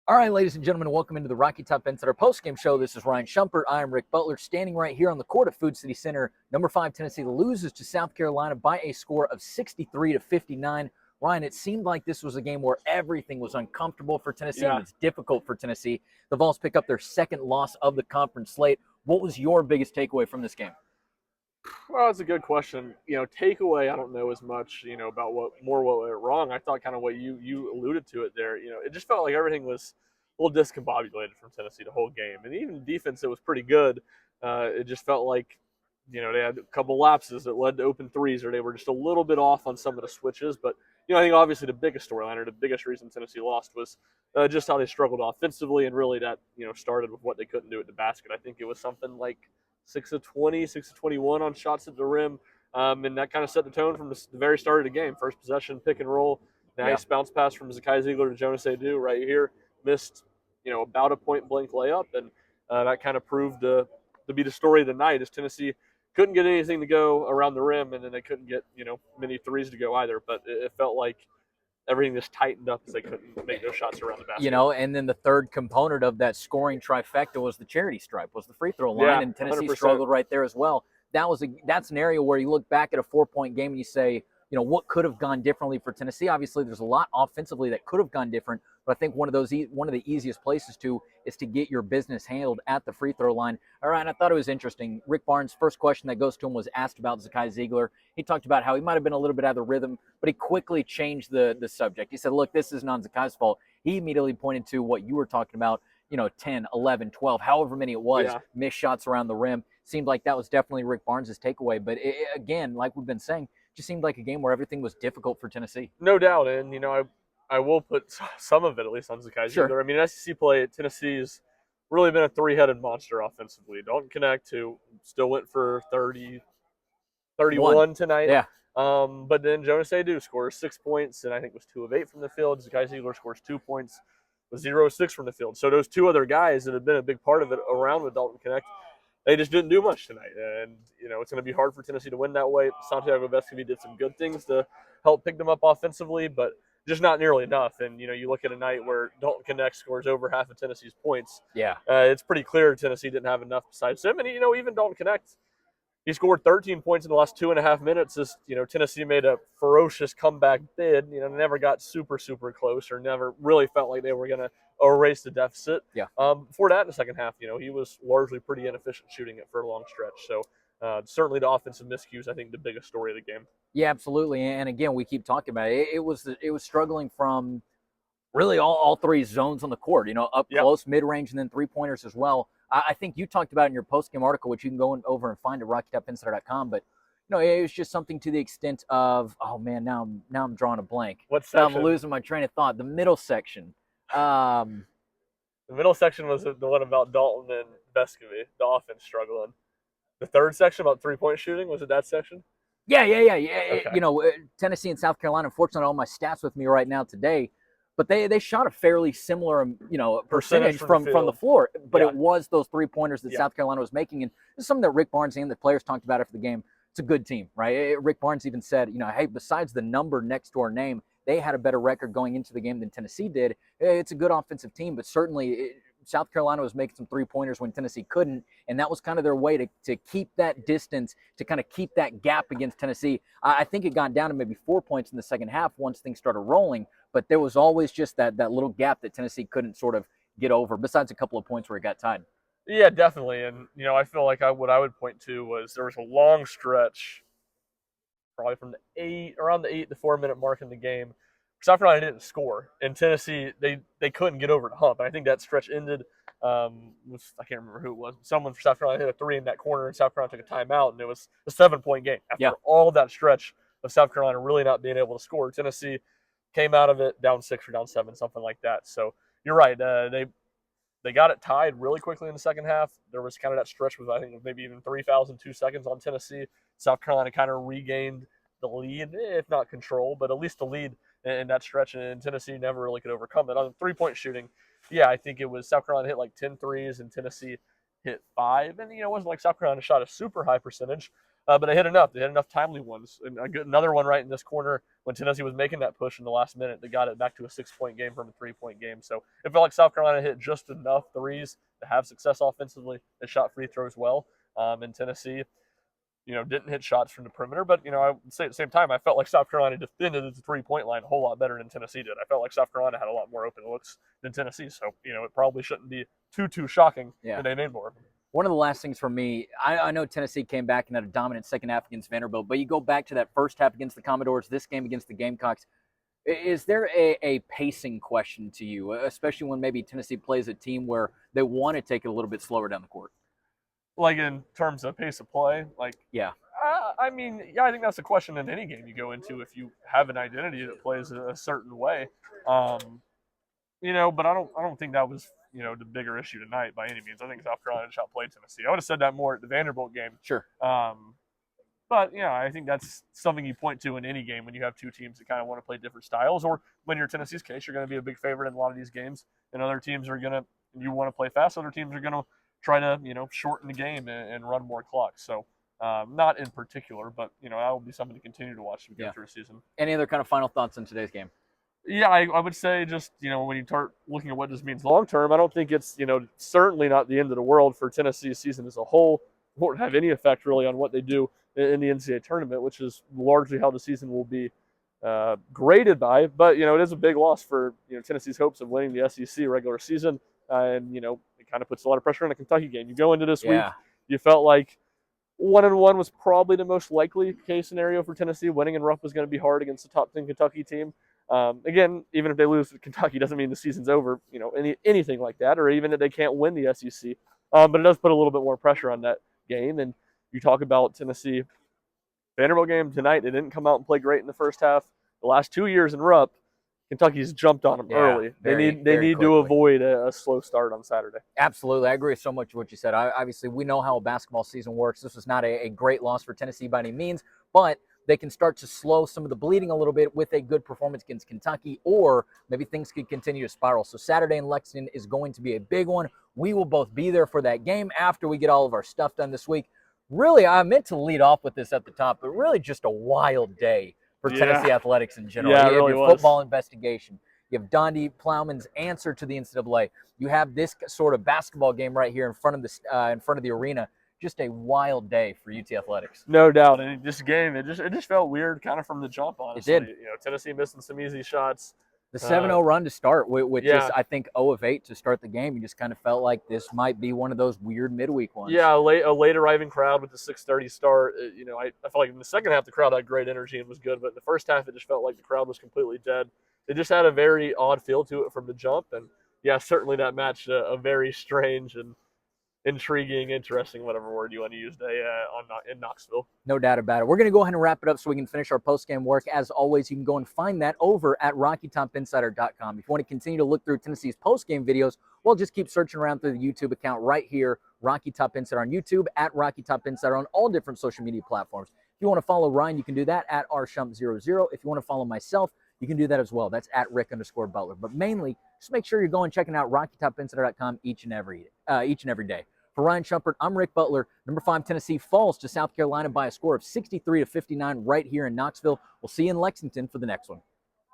All right, ladies and gentlemen, welcome into the Rocky Top Insider postgame show. This is Ryan Shumpert. I am Rick Butler, standing right here on the court at Food City Center. Number 5 Tennessee loses to South Carolina by a score of 63-59. Ryan, it seemed like this was a game where everything was uncomfortable for Tennessee and it's difficult for Tennessee. The Vols pick up their second loss of the conference slate. What was your biggest takeaway from this game? Well, that's a good question. Takeaway, I don't know as much, about what went wrong. I thought kind of what you alluded to it there. It just felt like everything was a little discombobulated from Tennessee the whole game. And even defense, it was pretty good. It just felt like, they had a couple lapses that led to open threes, or they were just a little bit off on some of the switches. But, I think obviously the biggest storyline or the biggest reason Tennessee lost was just how they struggled offensively. And really that, started with what they couldn't do at the basket. I think it was something like 6 of 20, 6 of 21 on shots at the rim. And that kind of set the tone from the very start of the game. First possession, pick and roll. Nice bounce pass from Zakai Ziegler to Jonas Adu right here. Missed, about a point-blank layup. And that kind of proved to be the story of the night as Tennessee couldn't get anything to go around the rim, and then they couldn't get, many threes to go either. But it felt like everything just tightened up as they couldn't make those shots around the basket. And then the third component of that scoring trifecta was the charity stripe, was the free throw line, and Tennessee 100%. struggled right there as well. That's an area where you look back at a 4-point game and you say, what could have gone differently for Tennessee? Obviously, there's a lot offensively that could have gone different, but I think one of the easiest places is to get your business handled at the free throw line. All right, and I thought it was interesting. Rick Barnes' first question that goes to him was asked about Zakai Ziegler. He talked about how he might have been a little bit out of the rhythm, but he quickly changed the subject. He said, look, this is not Zakai's fault. He immediately pointed to what you were talking about, 10, 11, 12, however many it was, missed shots around the rim. Seemed like that was definitely Rick Barnes' takeaway. But again, like we've been saying, just seemed like a game where everything was difficult for Tennessee. No doubt. And, I will put some of it, at least, on Zakai Ziegler. I mean, SEC play at Tennessee's really been a three-headed monster offensively. Dalton Connect, who still went for 31 tonight. Yeah. But then Jonas Adu scores 6 points, and I think was 2 of 8 from the field. Zakai Ziegler scores 2 points, was 0 of 6 from the field. So those two other guys that have been a big part of it around with Dalton Connect, they just didn't do much tonight. And, it's going to be hard for Tennessee to win that way. Santiago Vescovi did some good things to help pick them up offensively, but just not nearly enough. And, you look at a night where Dalton Connect scores over half of Tennessee's points. It's pretty clear Tennessee didn't have enough besides him. And, even Dalton Connect, he scored 13 points in the last 2.5 minutes as, Tennessee made a ferocious comeback bid. Never got super, super close or never really felt like they were going to erase the deficit. Before that in the second half, he was largely pretty inefficient shooting it for a long stretch. So certainly the offensive miscues, I think, the biggest story of the game. Yeah, absolutely. And again, we keep talking about it. It was struggling from really all three zones on the court, up close, mid-range, and then three-pointers as well. I think you talked about in your post-game article, which you can go over and find at rockytopinsider.com, but it was just something to the extent of, oh man, now I'm drawing a blank. What section? I'm losing my train of thought. The middle section. The middle section was the one about Dalton and Vescovi, the offense struggling. The third section about three-point shooting, was it that section? Yeah. Okay. Tennessee and South Carolina, unfortunately, all my stats with me right now today, but they shot a fairly similar, percentage from the floor. But it was those three-pointers that South Carolina was making. And this is something that Rick Barnes and the players talked about after the game. It's a good team, right? Rick Barnes even said, hey, besides the number next to our name, they had a better record going into the game than Tennessee did. It's a good offensive team, but certainly South Carolina was making some three-pointers when Tennessee couldn't, and that was kind of their way to keep that distance, to kind of keep that gap against Tennessee. I think it got down to maybe 4 points in the second half once things started rolling, but there was always just that little gap that Tennessee couldn't sort of get over, besides a couple of points where it got tied. Yeah, definitely. And, I feel like what I would point to was there was a long stretch, probably from around the 8 to 4 minute mark in the game. South Carolina didn't score, and Tennessee, they couldn't get over the hump. And I think that stretch ended I can't remember who it was. Someone for South Carolina hit a three in that corner, and South Carolina took a timeout, and it was a 7-point game. After all that stretch of South Carolina really not being able to score, Tennessee came out of it down 6 or down 7, something like that. So you're right. They got it tied really quickly in the second half. There was kind of that stretch with, I think, maybe even 3,002 seconds on Tennessee. South Carolina kind of regained the lead, if not control, but at least the lead in that stretch, and Tennessee never really could overcome it. On the three-point shooting, I think it was South Carolina hit like 10 threes and Tennessee hit 5. And, it wasn't like South Carolina shot a super high percentage, but they hit enough. They hit enough timely ones. And another one right in this corner when Tennessee was making that push in the last minute. They got it back to a 6-point game from a 3-point game. So it felt like South Carolina hit just enough threes to have success offensively. They shot free throws well. And Tennessee, didn't hit shots from the perimeter. But, I would say at the same time, I felt like South Carolina defended the 3-point line a whole lot better than Tennessee did. I felt like South Carolina had a lot more open looks than Tennessee. So, it probably shouldn't be too shocking that they made more. One of the last things for me, I know Tennessee came back and had a dominant second half against Vanderbilt, but you go back to that first half against the Commodores, this game against the Gamecocks. Is there a pacing question to you, especially when maybe Tennessee plays a team where they want to take it a little bit slower down the court? Like in terms of pace of play? Yeah. I think that's a question in any game you go into if you have an identity that plays a certain way. But I don't think that was the bigger issue tonight by any means. I think South Carolina just outplayed Tennessee. I would have said that more at the Vanderbilt game. Sure. But I think that's something you point to in any game when you have two teams that kind of want to play different styles. Or when you're Tennessee's case, you're going to be a big favorite in a lot of these games, and other teams are you want to play fast. Other teams are going to try to shorten the game and run more clock. So not in particular, but that will be something to continue to watch as we go through the season. Any other kind of final thoughts on today's game? Yeah, I would say just, when you start looking at what this means long term, I don't think it's, certainly not the end of the world for Tennessee's season as a whole. It won't have any effect really on what they do in the NCAA tournament, which is largely how the season will be graded by. But, it is a big loss for, Tennessee's hopes of winning the SEC regular season. And, it kind of puts a lot of pressure on the Kentucky game. You go into this week, you felt like 1-1 was probably the most likely case scenario for Tennessee. Winning in Rupp was going to be hard against the top 10 Kentucky team. Again, even if they lose to Kentucky, doesn't mean the season's over, anything like that, or even that they can't win the SEC. But it does put a little bit more pressure on that game. And you talk about Tennessee Vanderbilt game tonight. They didn't come out and play great in the first half. The last 2 years in Rupp, Kentucky's jumped on them early. They need to avoid a slow start on Saturday. Absolutely. I agree so much with what you said. Obviously, we know how a basketball season works. This was not a great loss for Tennessee by any means, but they can start to slow some of the bleeding a little bit with a good performance against Kentucky, or maybe things could continue to spiral. So Saturday in Lexington is going to be a big one. We will both be there for that game after we get all of our stuff done this week. Really, I meant to lead off with this at the top, but really just a wild day for Tennessee athletics in general. Yeah, you have really your football investigation. You have Donde Plowman's answer to the NCAA. You have this sort of basketball game right here in front of the arena. Just a wild day for UT athletics. No doubt. And this game, it just felt weird kind of from the jump, honestly. It did. Tennessee missing some easy shots. The 7-0 run to start with just, I think, 0 of 8 to start the game. You just kind of felt like this might be one of those weird midweek ones. Yeah, a late arriving crowd with the 6:30 start. I felt like in the second half the crowd had great energy and was good, but in the first half it just felt like the crowd was completely dead. It just had a very odd feel to it from the jump, and certainly that matched a very strange and intriguing, interesting, whatever word you want to use today in Knoxville. No doubt about it. We're going to go ahead and wrap it up so we can finish our post-game work. As always, you can go and find that over at RockyTopInsider.com. If you want to continue to look through Tennessee's post-game videos, well, just keep searching around through the YouTube account right here, Rocky Top Insider on YouTube, at Rocky Top Insider on all different social media platforms. If you want to follow Ryan, you can do that at rshump00. If you want to follow myself, you can do that as well. That's at Rick_Butler. But mainly, just make sure you're going and checking out RockyTopInsider.com each and every day. For Ryan Shumpert, I'm Rick Butler. Number 5 Tennessee falls to South Carolina by a score of 63-59 right here in Knoxville. We'll see you in Lexington for the next one.